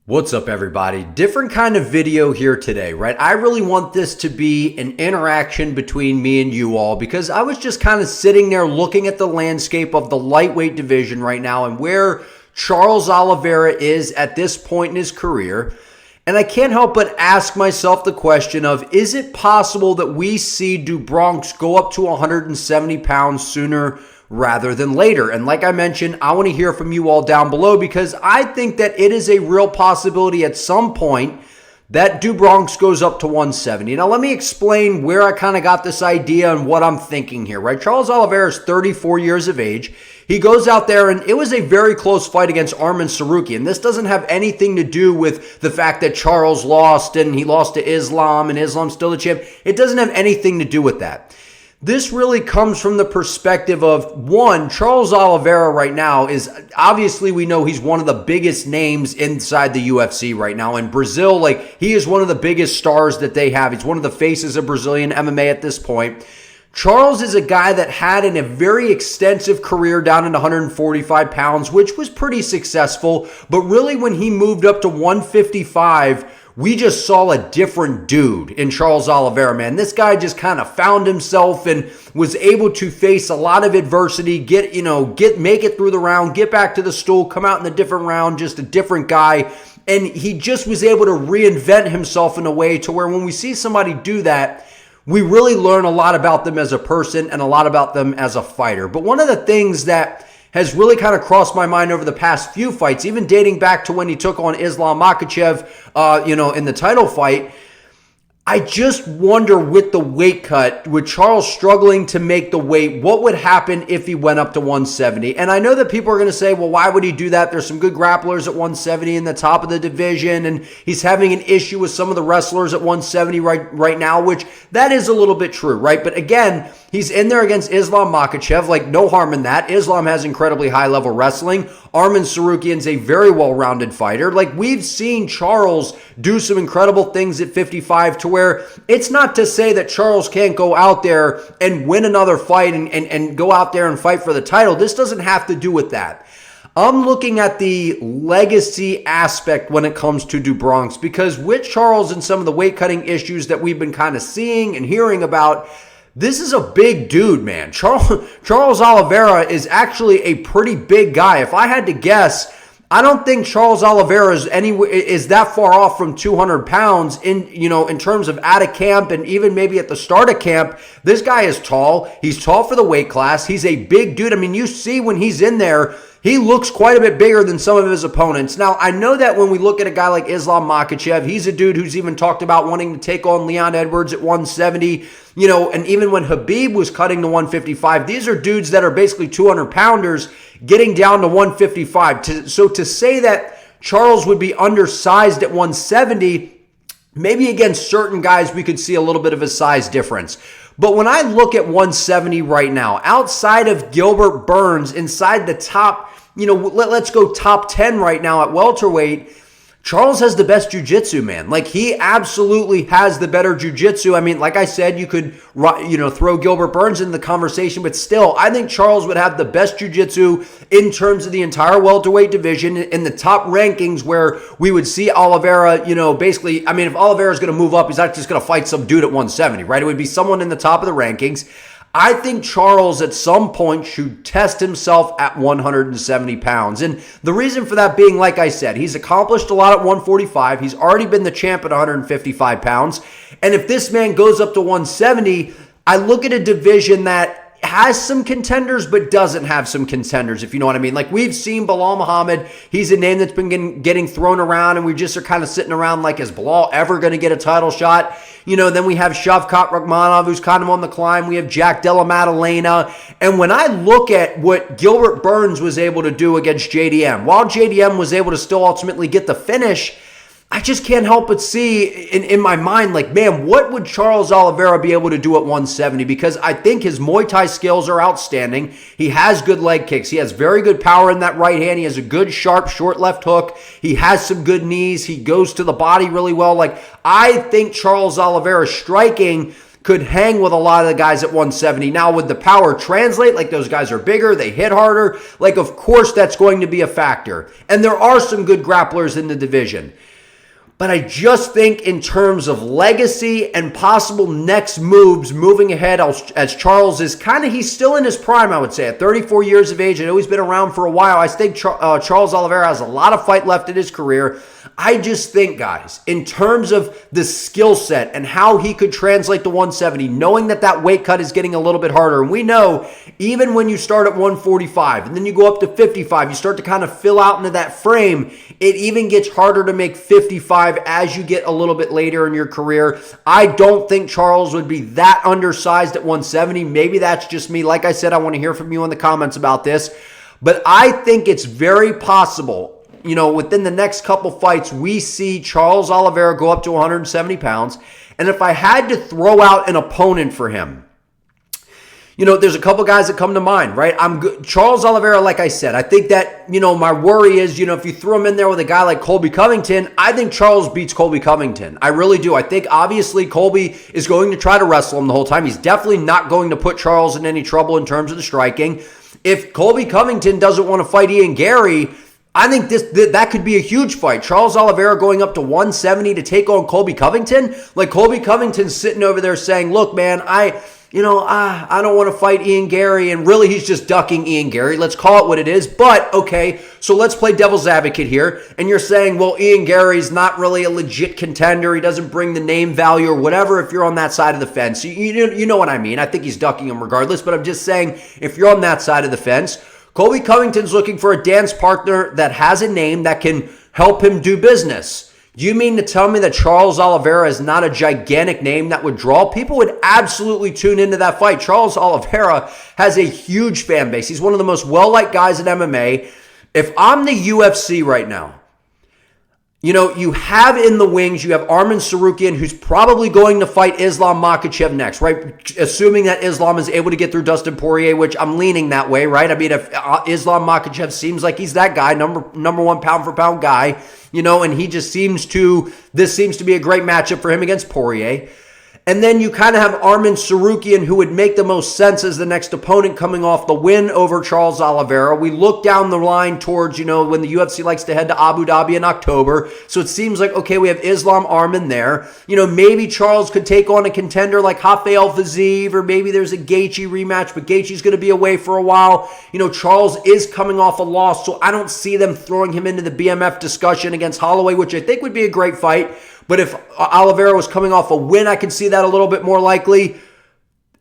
What's up, everybody? Different kind of video here today, right? I really want this to be an interaction between me and you all because I was just kind of sitting there looking at the landscape of the lightweight division right now and where Charles Oliveira is at this point in his career. And I can't help but ask myself the question of, is it possible that we see DuBronx go up to 170 pounds sooner rather than later? And like I mentioned, I want to hear from you all down below because I think that it is a real possibility at some point that DuBronx goes up to 170. Now, let me explain where I kind of got this idea and what I'm thinking here, right? Charles Oliveira is 34 years of age. He goes out there, and it was a very close fight against Arman Tsarukyan. This doesn't have anything to do with the fact that Charles lost and he lost to Islam and Islam's still the champ. It doesn't have anything to do with that. This really comes from the perspective of, one, Charles Oliveira right now is, obviously we know he's one of the biggest names inside the UFC right now. In Brazil, he is one of the biggest stars that they have. He's one of the faces of Brazilian MMA at this point. Charles is a guy that had a very extensive career down in 145 pounds, which was pretty successful. But really when he moved up to 155, we just saw a different dude in Charles Oliveira, man. This guy just kind of found himself and was able to face a lot of adversity, make it through the round, get back to the stool, come out in a different round, just a different guy. And he just was able to reinvent himself in a way to where when we see somebody do that, we really learn a lot about them as a person and a lot about them as a fighter. But one of the things that has really kind of crossed my mind over the past few fights, even dating back to when he took on Islam Makhachev, in the title fight, I just wonder with the weight cut, with Charles struggling to make the weight, what would happen if he went up to 170? And I know that people are going to say, well, why would he do that? There's some good grapplers at 170 in the top of the division, and he's having an issue with some of the wrestlers at 170 right now, which that is a little bit true, right? But again, he's in there against Islam Makhachev, no harm in that. Islam has incredibly high-level wrestling. Arman Tsarukyan's a very well-rounded fighter. We've seen Charles do some incredible things at 55 to where it's not to say that Charles can't go out there and win another fight and go out there and fight for the title. This doesn't have to do with that. I'm looking at the legacy aspect when it comes to DuBronx because with Charles and some of the weight cutting issues that we've been kind of seeing and hearing about, this is a big dude, man. Charles Oliveira is actually a pretty big guy. If I had to guess, I don't think Charles Oliveira is that far off from 200 pounds in terms of out of camp and even maybe at the start of camp. This guy is tall. He's tall for the weight class. He's a big dude. I mean, you see when he's in there, he looks quite a bit bigger than some of his opponents. Now, I know that when we look at a guy like Islam Makhachev, he's a dude who's even talked about wanting to take on Leon Edwards at 170, and even when Khabib was cutting to 155, these are dudes that are basically 200-pounders getting down to 155. So to say that Charles would be undersized at 170, maybe against certain guys we could see a little bit of a size difference. But when I look at 170 right now, outside of Gilbert Burns, inside the top, let's go top 10 right now at welterweight, Charles has the best jiu-jitsu, man. He absolutely has the better jiu-jitsu. I mean, like I said, you could, throw Gilbert Burns in the conversation, but still, I think Charles would have the best jiu-jitsu in terms of the entire welterweight division in the top rankings where we would see Oliveira, basically, I mean, if Oliveira's going to move up, he's not just going to fight some dude at 170, right? It would be someone in the top of the rankings. I think Charles at some point should test himself at 170 pounds. And the reason for that being, like I said, he's accomplished a lot at 145. He's already been the champ at 155 pounds. And if this man goes up to 170, I look at a division that has some contenders but doesn't have some contenders, if you know what I mean. We've seen Belal Muhammad. He's a name that's been getting thrown around, and we just are kind of sitting around is Belal ever going to get a title shot? Then we have Shavkat Rakhmonov, who's kind of on the climb. We have Jack Della Maddalena. And when I look at what Gilbert Burns was able to do against JDM, while JDM was able to still ultimately get the finish, I just can't help but see in my mind, man, what would Charles Oliveira be able to do at 170? Because I think his Muay Thai skills are outstanding. He has good leg kicks. He has very good power in that right hand. He has a good, sharp, short left hook. He has some good knees. He goes to the body really well. I think Charles Oliveira's striking could hang with a lot of the guys at 170. Now, would the power translate? Like, those guys are bigger, they hit harder. Like, of course, that's going to be a factor. And there are some good grapplers in the division. But I just think in terms of legacy and possible next moves moving ahead, as Charles is he's still in his prime, I would say, at 34 years of age. I know he's been around for a while. I think Charles Oliveira has a lot of fight left in his career. I just think, guys, in terms of the skill set and how he could translate to 170, knowing that weight cut is getting a little bit harder. And we know even when you start at 145 and then you go up to 55, you start to kind of fill out into that frame. It even gets harder to make 55 as you get a little bit later in your career. I don't think Charles would be that undersized at 170. Maybe that's just me. Like I said, I want to hear from you in the comments about this. But I think it's very possible, within the next couple fights, we see Charles Oliveira go up to 170 pounds. And if I had to throw out an opponent for him, there's a couple guys that come to mind, right? Charles Oliveira, like I said, I think that, my worry is, if you throw him in there with a guy like Colby Covington, I think Charles beats Colby Covington. I really do. I think, obviously, Colby is going to try to wrestle him the whole time. He's definitely not going to put Charles in any trouble in terms of the striking. If Colby Covington doesn't want to fight Ian Gary, I think that could be a huge fight. Charles Oliveira going up to 170 to take on Colby Covington. Like, Colby Covington's sitting over there saying, look, man, I don't want to fight Ian Gary, and really he's just ducking Ian Gary. Let's call it what it is. But, okay, so let's play devil's advocate here. And you're saying, well, Ian Gary's not really a legit contender. He doesn't bring the name value or whatever if you're on that side of the fence. You know what I mean. I think he's ducking him regardless, but I'm just saying if you're on that side of the fence, Colby Covington's looking for a dance partner that has a name that can help him do business. Do you mean to tell me that Charles Oliveira is not a gigantic name that would draw? People would absolutely tune into that fight. Charles Oliveira has a huge fan base. He's one of the most well-liked guys in MMA. If I'm the UFC right now, you have in the wings, you have Arman Tsarukyan, who's probably going to fight Islam Makhachev next, right? Assuming that Islam is able to get through Dustin Poirier, which I'm leaning that way, right? I mean, if Islam Makhachev seems like he's that guy, number one pound-for-pound guy, and this seems to be a great matchup for him against Poirier. And then you kind of have Arman Tsarukyan, who would make the most sense as the next opponent coming off the win over Charles Oliveira. We look down the line towards, when the UFC likes to head to Abu Dhabi in October. So it seems like, okay, we have Islam Arman there. Maybe Charles could take on a contender like Rafael Fiziev, or maybe there's a Gaethje rematch, but Gaethje's going to be away for a while. Charles is coming off a loss, so I don't see them throwing him into the BMF discussion against Holloway, which I think would be a great fight. But if Oliveira was coming off a win, I could see that a little bit more likely.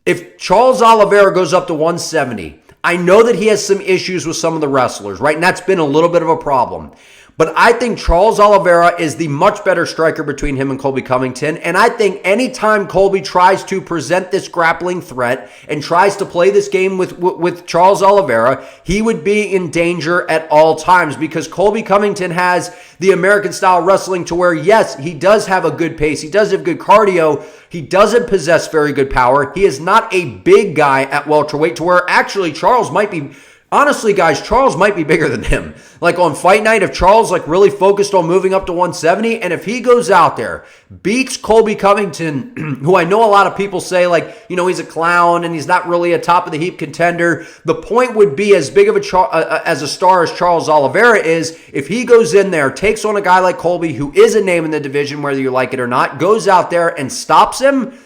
If Charles Oliveira goes up to 170, I know that he has some issues with some of the wrestlers, right? And that's been a little bit of a problem. But I think Charles Oliveira is the much better striker between him and Colby Covington. And I think anytime Colby tries to present this grappling threat and tries to play this game with Charles Oliveira, he would be in danger at all times, because Colby Covington has the American-style wrestling to where, yes, he does have a good pace. He does have good cardio. He doesn't possess very good power. He is not a big guy at welterweight, to where actually Charles might be... Honestly, guys, Charles might be bigger than him. Like, on fight night, if Charles really focused on moving up to 170, and if he goes out there, beats Colby Covington, who I know a lot of people say, he's a clown and he's not really a top-of-the-heap contender. The point would be, as big of as a star as Charles Oliveira is, if he goes in there, takes on a guy like Colby, who is a name in the division, whether you like it or not, goes out there and stops him,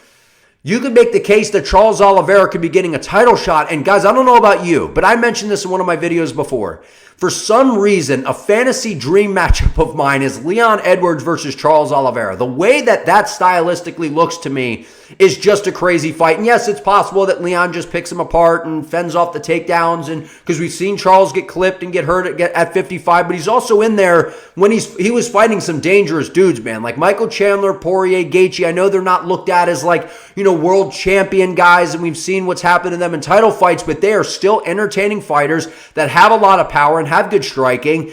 you could make the case that Charles Oliveira could be getting a title shot. And guys, I don't know about you, but I mentioned this in one of my videos before. For some reason, a fantasy dream matchup of mine is Leon Edwards versus Charles Oliveira. The way that stylistically looks to me is just a crazy fight. And yes, it's possible that Leon just picks him apart and fends off the takedowns, and because we've seen Charles get clipped and get hurt at 55, but he's also in there when he was fighting some dangerous dudes, man, like Michael Chandler, Poirier, Gaethje. I know they're not looked at as world champion guys, and we've seen what's happened to them in title fights, but they are still entertaining fighters that have a lot of power and have good striking.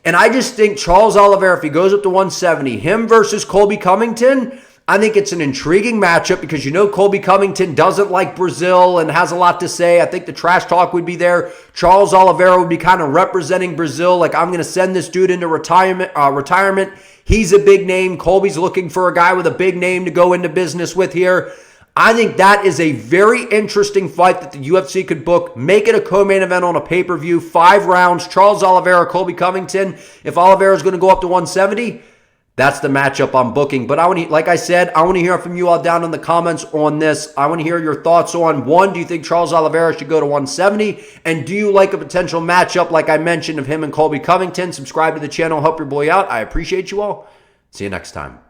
And I just think Charles Oliveira, if he goes up to 170, him versus Colby Covington, I think it's an intriguing matchup, because Colby Covington doesn't like Brazil and has a lot to say. I think the trash talk would be there. Charles Oliveira would be kind of representing Brazil, like, I'm going to send this dude into retirement. He's a big name. Colby's looking for a guy with a big name to go into business with here. I think that is a very interesting fight that the UFC could book. Make it a co-main event on a pay-per-view. 5 rounds. Charles Oliveira, Colby Covington. If Oliveira is going to go up to 170, that's the matchup I'm booking. But like I said, I want to hear from you all down in the comments on this. I want to hear your thoughts on, one, do you think Charles Oliveira should go to 170? And do you like a potential matchup like I mentioned of him and Colby Covington? Subscribe to the channel. Help your boy out. I appreciate you all. See you next time.